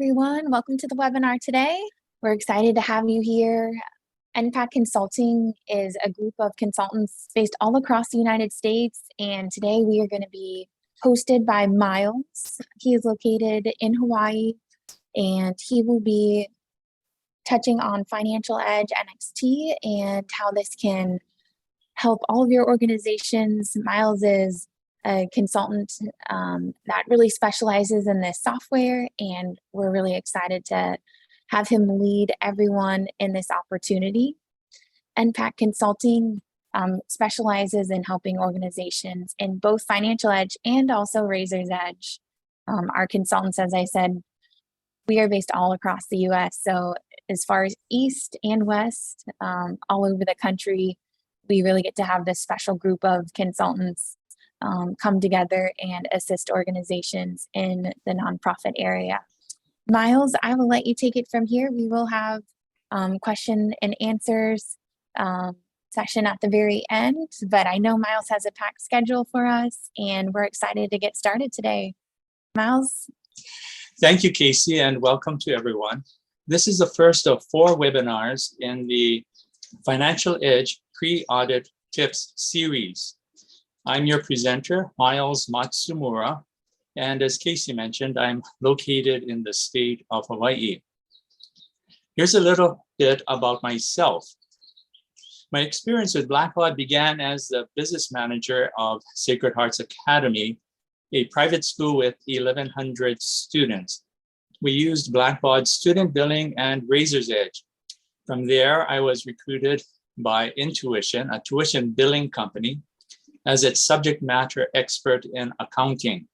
everyone. Welcome to the webinar today. We're excited to have you here. NPAC Consulting is a group of consultants based all across the United States, and today we are going to be hosted by Miles. He is located in Hawaii, and he will be touching on Financial Edge NXT and how this can help all of your organizations. Miles is a consultant that really specializes in this software, and we're really excited to have him lead everyone in this opportunity. NPAC Consulting specializes in helping organizations in both Financial Edge and also Razor's Edge. Our consultants, as I said, we are based all across the US. So as far as East and West, all over the country, we really get to have this special group of consultants come together and assist organizations in the nonprofit area. Miles, I will let you take it from here. We will have question and answers session at the very end, but I know Miles has a packed schedule for us, and we're excited to get started today. Miles? Thank you, Casey, and welcome to everyone. This is the first of 4 webinars in the Financial Edge Pre-Audit Tips series. I'm your presenter, Miles Matsumura, and as Casey mentioned, I'm located in the state of Hawaii. Here's a little bit about myself. My experience with Blackbaud began as the business manager of Sacred Hearts Academy, a private school with 1,100 students. We used Blackbaud Student Billing and Razor's Edge. From there, I was recruited by Intuition, a tuition billing company, as its subject matter expert in accounting.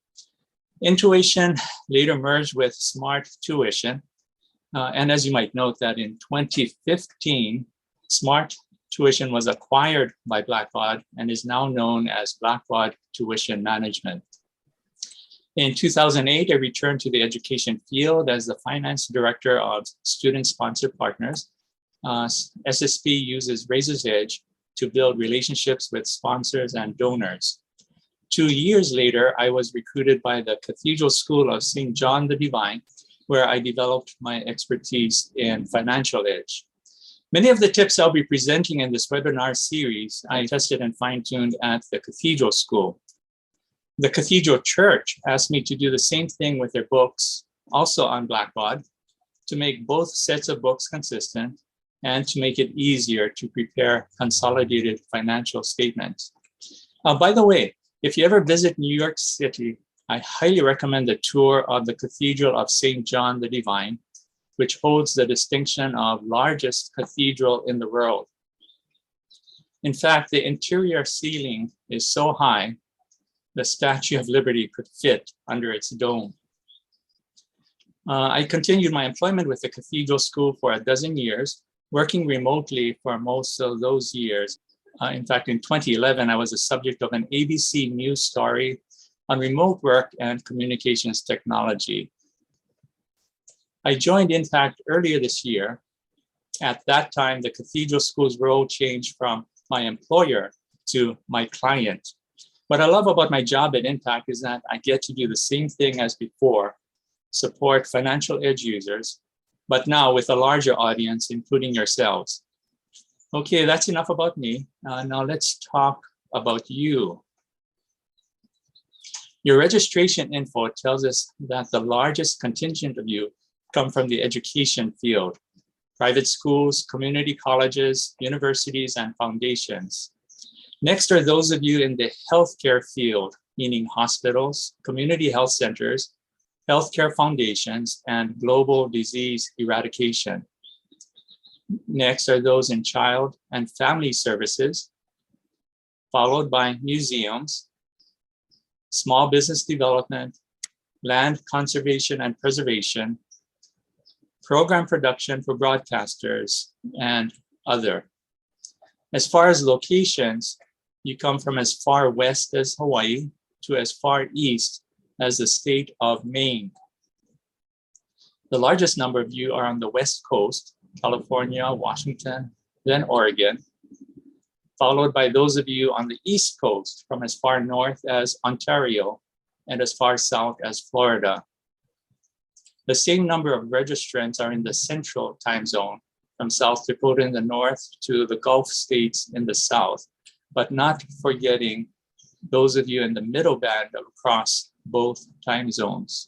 Intuition later merged with Smart Tuition. And as you might note that in 2015, Smart Tuition was acquired by Blackbaud and is now known as Blackbaud Tuition Management. In 2008, I returned to the education field as the finance director of Student Sponsored Partners. SSP uses Razor's Edge to build relationships with sponsors and donors. 2 years later, I was recruited by the Cathedral School of St. John the Divine, where I developed my expertise in Financial Edge. Many of the tips I'll be presenting in this webinar series, I tested and fine-tuned at the Cathedral School. The Cathedral Church asked me to do the same thing with their books, also on Blackbaud, to make both sets of books consistent and to make it easier to prepare consolidated financial statements. By the way, if you ever visit New York City, I highly recommend the tour of the Cathedral of St. John the Divine, which holds the distinction of largest cathedral in the world. In fact, the interior ceiling is so high, the Statue of Liberty could fit under its dome. I continued my employment with the Cathedral School for 12 years, working remotely for most of those years. In fact, in 2011, I was the subject of an ABC News story on remote work and communications technology. I joined Impact earlier this year. At that time, the Cathedral School's role changed from my employer to my client. What I love about my job at Impact is that I get to do the same thing as before, support Financial Edge users, but now with a larger audience, including yourselves. Okay, that's enough about me. Now let's talk about you. Your registration info tells us that the largest contingent of you come from the education field, private schools, community colleges, universities, and foundations. Next are those of you in the healthcare field, meaning hospitals, community health centers, healthcare foundations, and global disease eradication. Next are those in child and family services, followed by museums, small business development, land conservation and preservation, program production for broadcasters, and other. As far as locations, you come from as far west as Hawaii to as far east as the state of Maine. The largest number of you are on the West Coast, California, Washington, then Oregon, followed by those of you on the East Coast from as far north as Ontario and as far south as Florida. The same number of registrants are in the central time zone, from South Dakota in the north to the Gulf states in the south, but not forgetting those of you in the middle band across both time zones.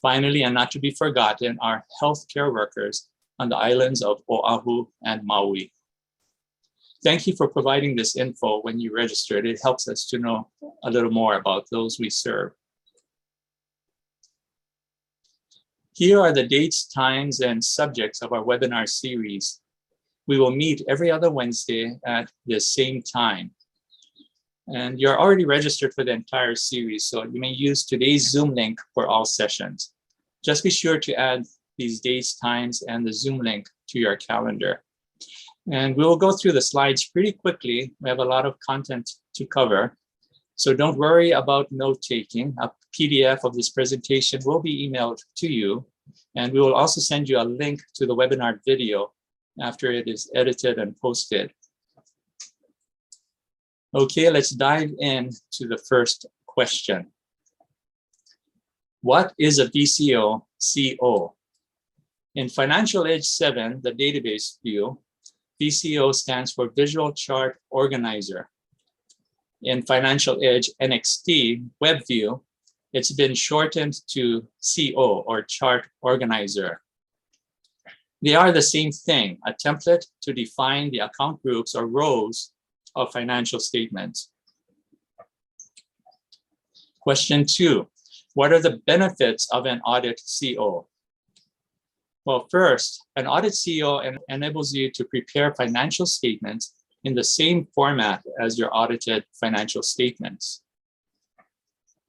Finally, and not to be forgotten, are healthcare workers on the islands of Oahu and Maui. Thank you for providing this info when you registered. It helps us to know a little more about those we serve. Here are the dates, times, and subjects of our webinar series. We will meet every other Wednesday at the same time. And you're already registered for the entire series, so you may use today's Zoom link for all sessions. Just be sure to add these dates, times, and the Zoom link to your calendar. And we will go through the slides pretty quickly. We have a lot of content to cover. So don't worry about note-taking. A PDF of this presentation will be emailed to you. And we will also send you a link to the webinar video after it is edited and posted. Okay, let's dive in to the first question. What is a VCO CO? In Financial Edge 7, the database view, VCO stands for Visual Chart Organizer. In Financial Edge NXT Web View, it's been shortened to CO, or Chart Organizer. They are the same thing, a template to define the account groups or rows of financial statements. Question 2, what are the benefits of an audit CO? Well, first, an audit CO enables you to prepare financial statements in the same format as your audited financial statements.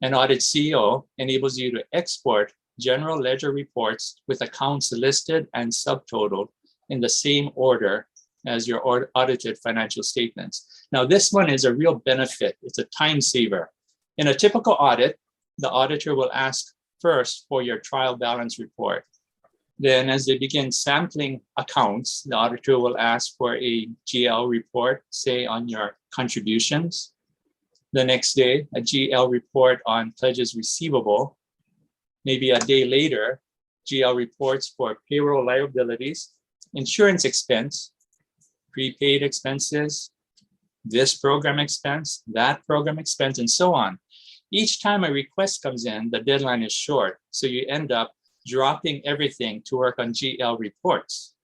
An audit CO enables you to export general ledger reports with accounts listed and subtotaled in the same order as your audited financial statements. Now, this one is a real benefit. It's a time saver. In a typical audit, the auditor will ask first for your trial balance report. Then as they begin sampling accounts, the auditor will ask for a GL report, say on your contributions. The next day, a GL report on pledges receivable. Maybe a day later, GL reports for payroll liabilities, insurance expense, prepaid expenses, this program expense, that program expense, and so on. Each time a request comes in, the deadline is short, so you end up dropping everything to work on GL reports.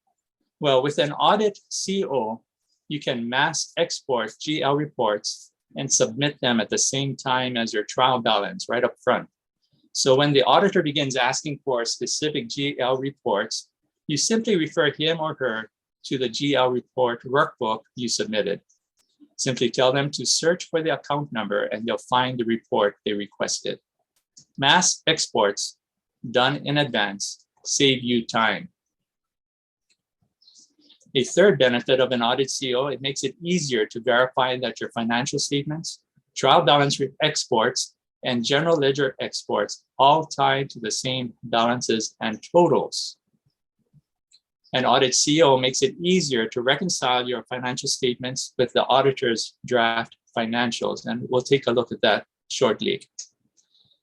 Well, with an audit CO, you can mass export GL reports and submit them at the same time as your trial balance right up front. So when the auditor begins asking for specific GL reports, you simply refer him or her to the GL report workbook you submitted. Simply tell them to search for the account number and they'll find the report they requested. Mass exports done in advance save you time. A third benefit of an audit CO, it makes it easier to verify that your financial statements, trial balance exports, and general ledger exports all tie to the same balances and totals. An audit CO makes it easier to reconcile your financial statements with the auditor's draft financials, and we'll take a look at that shortly.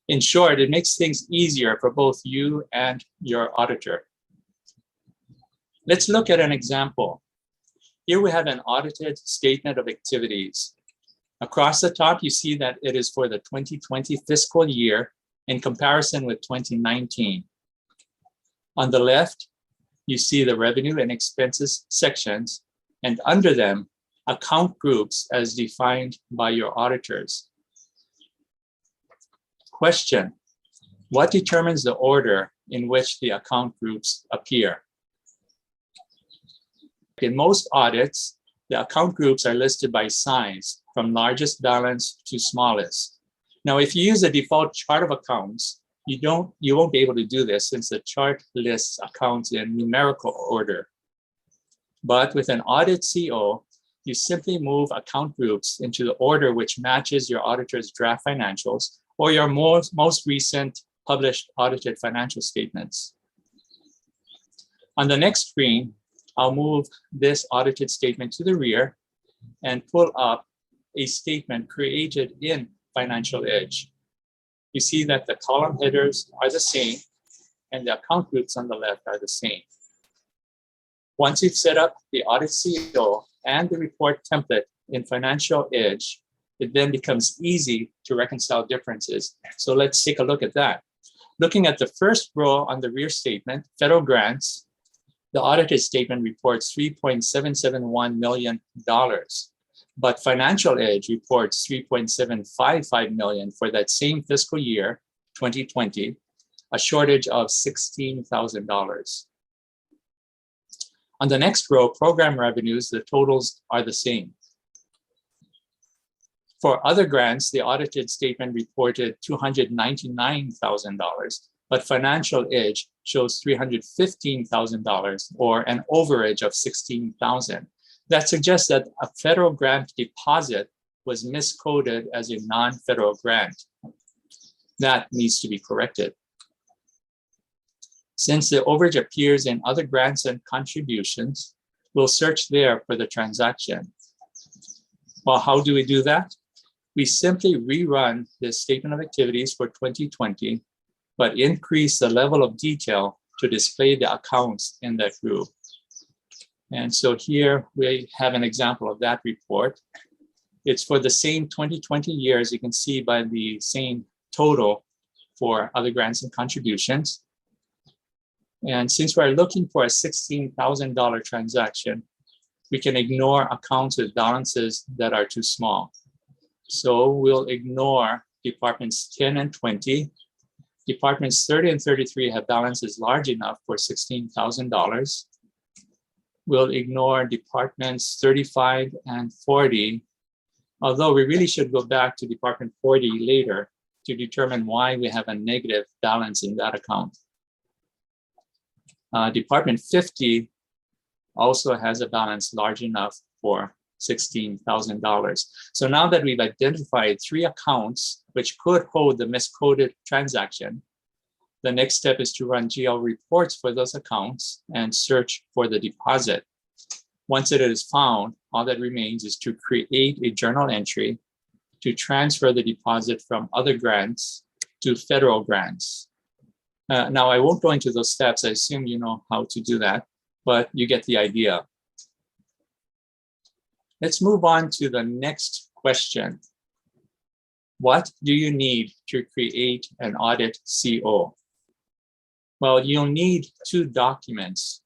In short, it makes things easier for both you and your auditor. Let's look at an example. Here we have an audited statement of activities. Across the top, you see that it is for the 2020 fiscal year in comparison with 2019. On the left, you see the revenue and expenses sections, and under them, account groups as defined by your auditors. Question: what determines the order in which the account groups appear? In most audits, the account groups are listed by size, from largest balance to smallest. Now, if you use a default chart of accounts, you won't be able to do this since the chart lists accounts in numerical order. But with an audit CO, you simply move account groups into the order which matches your auditor's draft financials or your most recent published audited financial statements. On the next screen, I'll move this audited statement to the rear and pull up a statement created in Financial Edge. you see that the column headers are the same and the account groups on the left are the same. Once you've set up the audit CO and the report template in Financial Edge, it then becomes easy to reconcile differences. So let's take a look at that. Looking at the first row on the rear statement, federal grants, the audited statement reports $3.771 million, but Financial Edge reports $3.755 million for that same fiscal year, 2020, a shortage of $16,000. On the next row, program revenues, the totals are the same. For other grants, the audited statement reported $299,000, but Financial Edge shows $315,000, or an overage of $16,000. That suggests that a federal grant deposit was miscoded as a non-federal grant. That needs to be corrected. Since the overage appears in other grants and contributions, we'll search there for the transaction. Well, how do we do that? We simply rerun the statement of activities for 2020, but increase the level of detail to display the accounts in that group. And so here we have an example of that report. It's for the same 2020 year, as you can see by the same total for other grants and contributions. And since we're looking for a $16,000 transaction, we can ignore accounts with balances that are too small. So we'll ignore departments 10 and 20. Departments 30 and 33 have balances large enough for $16,000. We'll ignore departments 35 and 40, although we really should go back to department 40 later to determine why we have a negative balance in that account. Department 50 also has a balance large enough for $16,000. So now that we've identified 3 accounts which could hold the miscoded transaction, the next step is to run GL reports for those accounts and search for the deposit. Once it is found, all that remains is to create a journal entry to transfer the deposit from other grants to federal grants. Now, I won't go into those steps. I assume you know how to do that, but you get the idea. Let's move on to the next question. What do you need to create an audit CO? Well, you'll need 2 documents.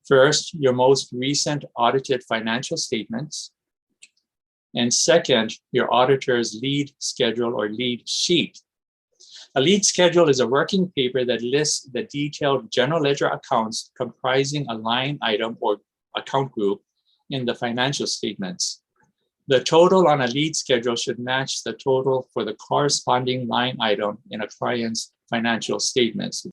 First, your most recent audited financial statements. And second, your auditor's lead schedule or lead sheet. A lead schedule is a working paper that lists the detailed general ledger accounts comprising a line item or account group in the financial statements. The total on a lead schedule should match the total for the corresponding line item in a client's financial statements.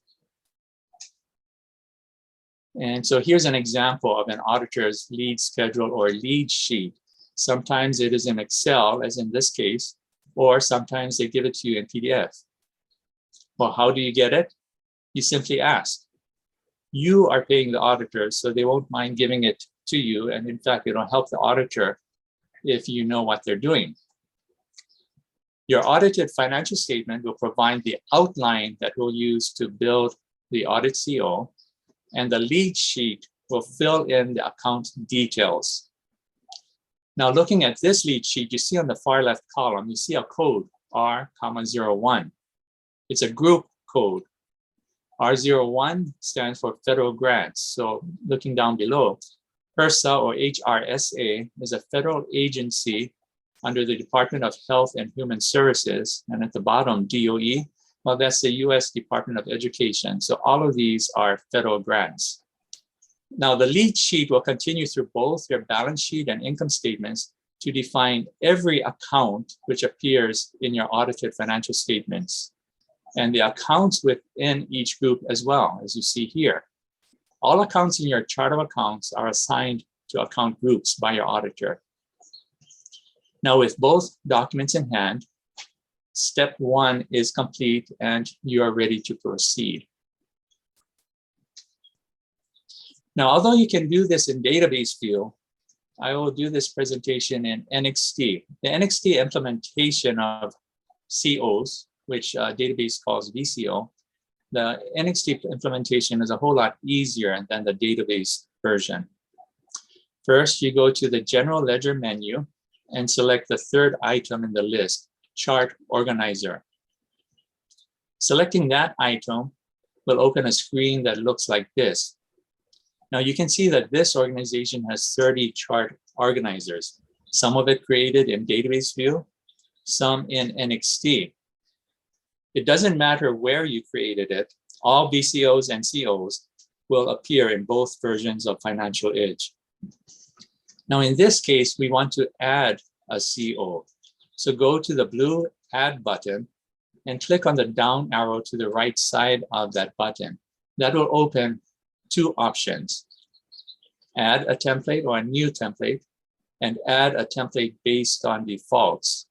And so here's an example of an auditor's lead schedule or lead sheet. Sometimes it is in Excel, as in this case, or sometimes they give it to you in PDF. Well, how do you get it? You simply ask. You are paying the auditor, so they won't mind giving it to you. And in fact, it'll help the auditor if you know what they're doing. Your audited financial statement will provide the outline that we'll use to build the audit CO, and the lead sheet will fill in the account details. Now, looking at this lead sheet, you see on the far left column, you see a code R,01. It's a group code. R01 stands for federal grants. So looking down below, HRSA or HRSA is a federal agency under the Department of Health and Human Services. And at the bottom, DOE, well, that's the US Department of Education. So all of these are federal grants. Now, the lead sheet will continue through both your balance sheet and income statements to define every account which appears in your audited financial statements, and the accounts within each group as well, as you see here. All accounts in your chart of accounts are assigned to account groups by your auditor. Now, with both documents in hand, step 1 is complete and you are ready to proceed. Now, although you can do this in database view, I will do this presentation in NXT. The NXT implementation of COs which database calls VCO, the NXT implementation is a whole lot easier than the database version. First, you go to the General Ledger menu and select the third item in the list, Chart Organizer. Selecting that item will open a screen that looks like this. Now you can see that this organization has 30 chart organizers, some of it created in database view, some in NXT. It doesn't matter where you created it, all VCOs and COs will appear in both versions of Financial Edge. Now in this case, we want to add a CO. So go to the blue Add button and click on the down arrow to the right side of that button. That will open two options. Add a template or a new template, and add a template based on defaults.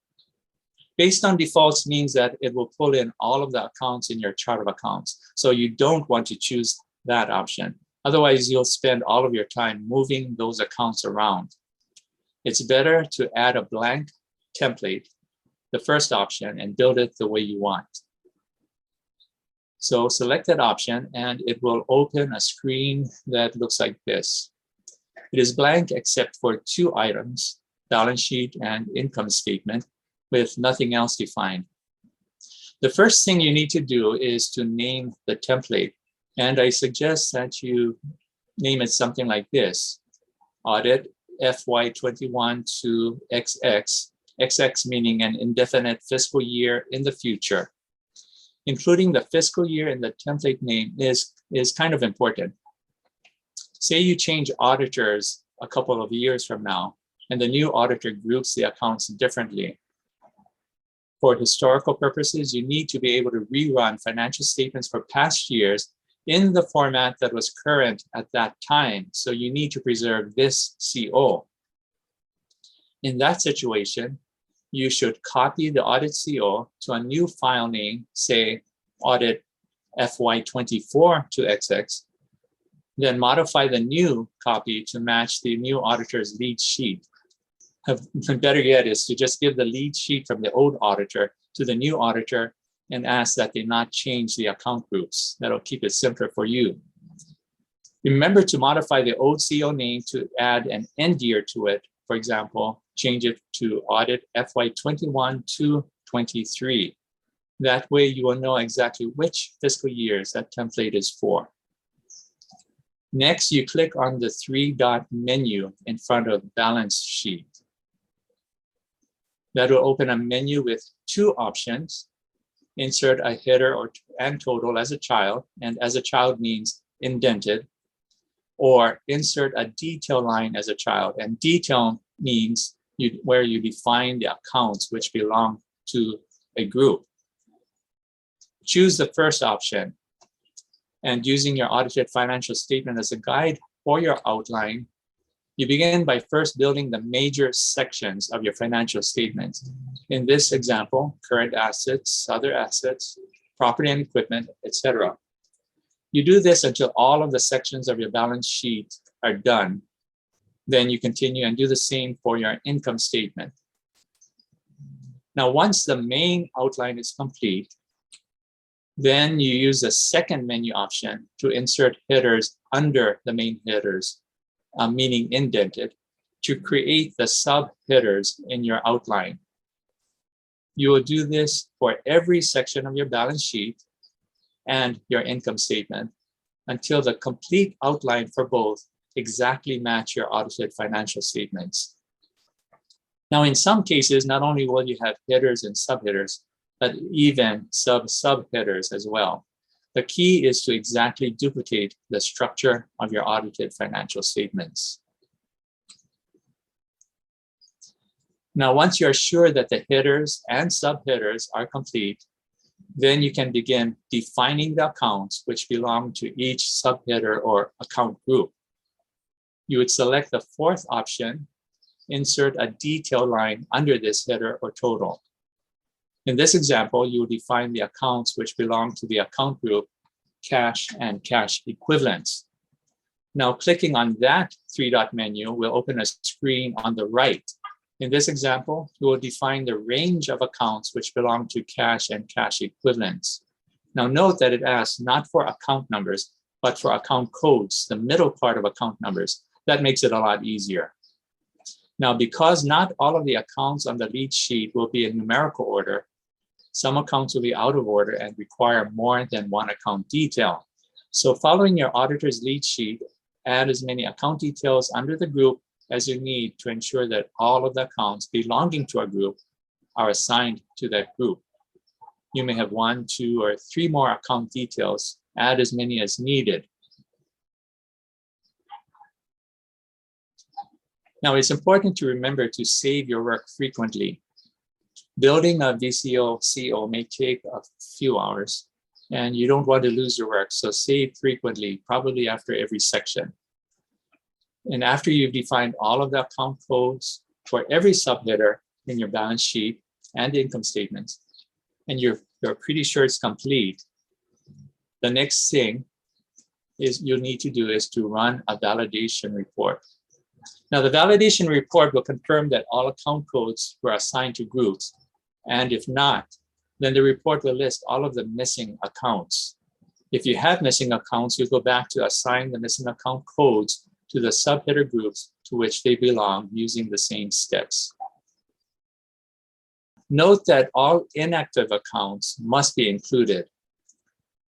Based on defaults means that it will pull in all of the accounts in your chart of accounts. So you don't want to choose that option. Otherwise, you'll spend all of your time moving those accounts around. It's better to add a blank template, the first option, and build it the way you want. So select that option and it will open a screen that looks like this. It is blank except for two items, balance sheet and income statement, with nothing else defined. The first thing you need to do is to name the template. And I suggest that you name it something like this: Audit FY21 to XX, XX meaning an indefinite fiscal year in the future. Including the fiscal year in the template name is kind of important. Say you change auditors a couple of years from now, and the new auditor groups the accounts differently. For historical purposes, you need to be able to rerun financial statements for past years in the format that was current at that time. So you need to preserve this CO. In that situation, you should copy the audit CO to a new file name, say Audit FY24 to XX, then modify the new copy to match the new auditor's lead sheet. Better yet is to just give the lead sheet from the old auditor to the new auditor and ask that they not change the account groups. That'll keep it simpler for you. Remember to modify the old CO name to add an end year to it. For example, change it to Audit FY21 to 23. That way you will know exactly which fiscal years that template is for. Next, you click on the three-dot menu in front of balance sheet. That will open a menu with two options. Insert a header and total as a child, and as a child means indented, or insert a detail line as a child, and detail means where you define the accounts which belong to a group. Choose the first option, and using your audited financial statement as a guide for your outline, you begin by first building the major sections of your financial statements. In this example, current assets, other assets, property and equipment, etc. You do this until all of the sections of your balance sheet are done. Then you continue and do the same for your income statement. Now, once the main outline is complete, then you use the second menu option to insert headers under the main headers, meaning indented, to create the sub-headers in your outline. You will do this for every section of your balance sheet and your income statement until the complete outline for both exactly match your audited financial statements. Now, in some cases, not only will you have headers and subheaders, but even sub-subheaders as well. The key is to exactly duplicate the structure of your audited financial statements. Now, once you're sure that the headers and subheaders are complete, then you can begin defining the accounts which belong to each subheader or account group. You would select the fourth option, insert a detail line under this header or total. In this example, you will define the accounts which belong to the account group cash and cash equivalents. Now, clicking on that three-dot menu will open a screen on the right In this example, we will define the range of accounts which belong to cash and cash equivalents. Now note that it asks not for account numbers, but for account codes, the middle part of account numbers. That makes it a lot easier. Now, because not all of the accounts on the lead sheet will be in numerical order, some accounts will be out of order and require more than one account detail. So following your auditor's lead sheet, add as many account details under the group as you need to ensure that all of the accounts belonging to a group are assigned to that group. You may have 1, 2, or 3 more account details. Add as many as needed. Now, it's important to remember to save your work frequently. Building a VCO CO may take a few hours, and you don't want to lose your work, so save frequently, probably after every section. And after you've defined all of the account codes for every subheader in your balance sheet and income statements, and you're pretty sure it's complete, the next thing you'll need to do is to run a validation report. Now, the validation report will confirm that all account codes were assigned to groups, and if not, then the report will list all of the missing accounts. If you have missing accounts, you go back to assign the missing account codes to the subheader groups to which they belong using the same steps. Note that all inactive accounts must be included.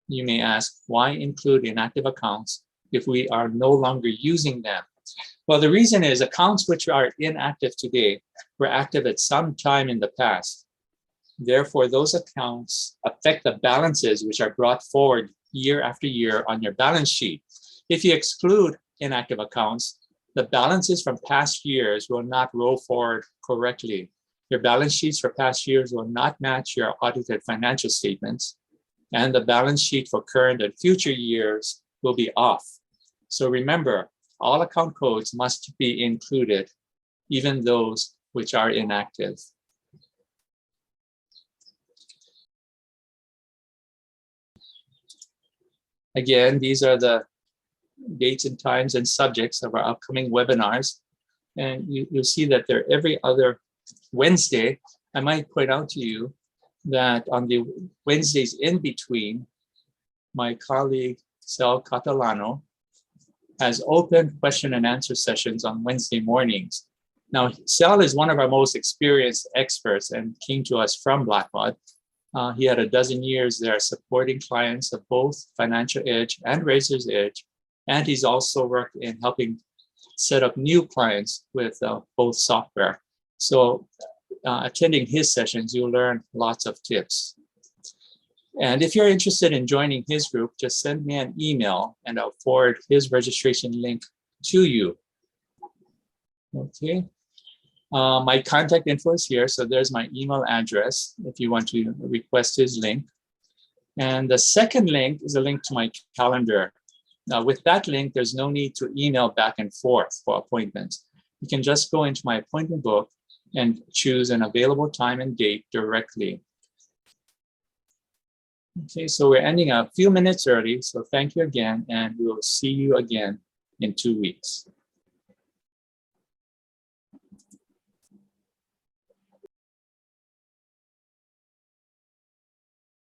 You may ask, why include inactive accounts if we are no longer using them? Well, the reason is accounts which are inactive today were active at some time in the past. Therefore, those accounts affect the balances which are brought forward year after year on your balance sheet. If you exclude inactive accounts, the balances from past years will not roll forward correctly. Your balance sheets for past years will not match your audited financial statements, and the balance sheet for current and future years will be off. So remember, all account codes must be included, even those which are inactive. Again, these are the dates and times and subjects of our upcoming webinars. And you'll see that they're every other Wednesday. I might point out to you that on the Wednesdays in between, my colleague, Sal Catalano, has open question and answer sessions on Wednesday mornings. Now, Sal is one of our most experienced experts and came to us from Blackbaud. He had 12 years there supporting clients of both Financial Edge and Razor's Edge. And he's also worked in helping set up new clients with both software. So attending his sessions, you'll learn lots of tips. And if you're interested in joining his group, just send me an email and I'll forward his registration link to you. Okay. My contact info is here. So there's my email address if you want to request his link. And the second link is a link to my calendar. Now with that link, there's no need to email back and forth for appointments. You can just go into my appointment book and choose an available time and date directly. Okay, so we're ending a few minutes early. So thank you again, and we will see you again in 2 weeks.